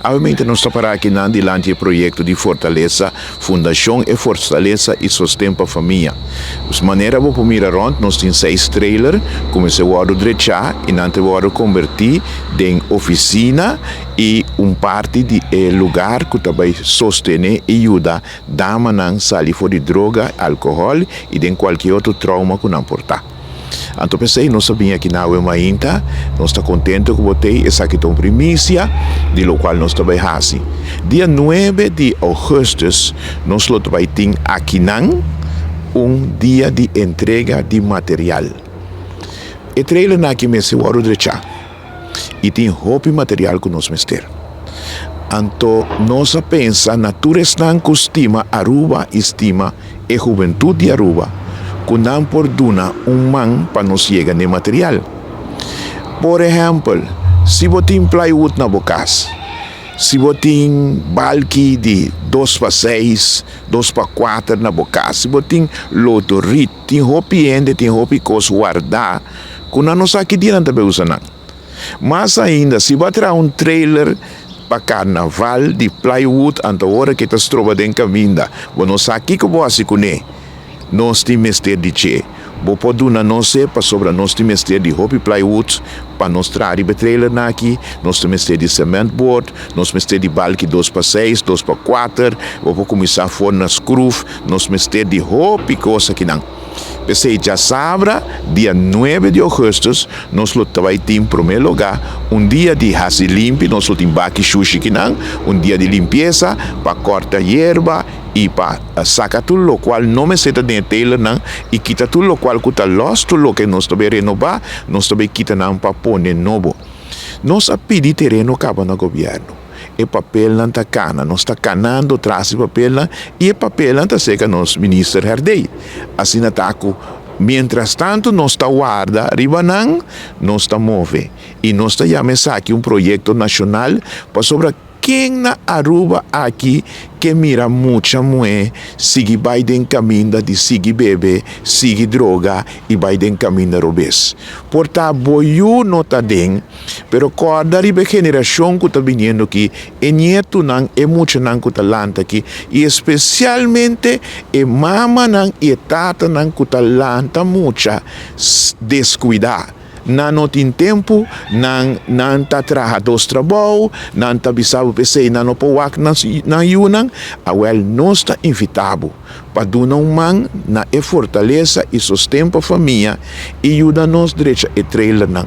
Obviamente nós estamos aqui diante do projeto de Fortaleza, Fundação e Fortaleza e Sustenta a Família. De maneira que mira rond, nós temos 6 trailers, começou a drecha e não vamos convertir em oficina e parte de lugar que também sostener e ajudar damas a sair fora de droga, álcool e de qualquer outro trauma que não portar. Então pensei, nós sabíamos que não é uma inta, nós estamos contentes que botei essa aqui uma primícia, de lo qual nós também fazemos. Dia 9 de agosto, nós também temos aqui dia de entrega de material. E trailer aqui me se waro drecha e tem roupa e material que nós mester. Então, nós pensamos, natureza que estima Aruba, estima e juventude de Aruba, que não perdona man para nos chegar de material. Por exemplo, se você tem plywood na bocas, se você tem balque de 2x6, 2x4 na bocas, se você tem lotorit, tem roupa tem roupa que guardar, que não sabe que dia também usa não. Mas ainda, se você tirar trailer para carnaval de plywood, então hora que está trova dentro caminho, você sabe que você vai nós temos mestre de che. Bo poduna não sei para sobre nós temos mestre de roupa plywood para nós trazer o trailer aqui, nós temos mestre de cement board, nós mestre de balque 2x6, 2x4, vou começar a for na screw, nós mestre de roupa e coisa que não. Pensei já sabra, dia 9 de agosto, nós vai ter em primeiro lugar dia de raça limpa, nós temos baki sushi que não, dia de limpeza para cortar erva e para sacar tudo o qual não me seta dentro dele não e quita tudo o qual custa lost tudo o que nós também renovar, nós também quita não para pôr novo. Nós a pedir terreno acaba no governo. E papel não está cana, nós está canando traz o papel e o papel não está seca nos ministro herdei. Assim ataco. Mientras tanto, nós está guarda, ribanang, nós está move. E nós está chamando aqui projeto nacional para sobre quem na Aruba aqui que mira muita mulher, sigue vai den caminho de sigue bebê, sigue droga e vai den caminho de robes. Porta boiu não tá den, pero corda ribe geração que tá vindo aqui, e nieto não é muito não que tá lanta aqui, e especialmente e mama não e tata não que tá lanta muita descuidar. Não tem tempo, não está trabalhando trabalho, não está bisado PC, não pode na yunang, awel nós está invitado para dar man na fortaleza e sustenta a família e ajuda nos direito a trailer não.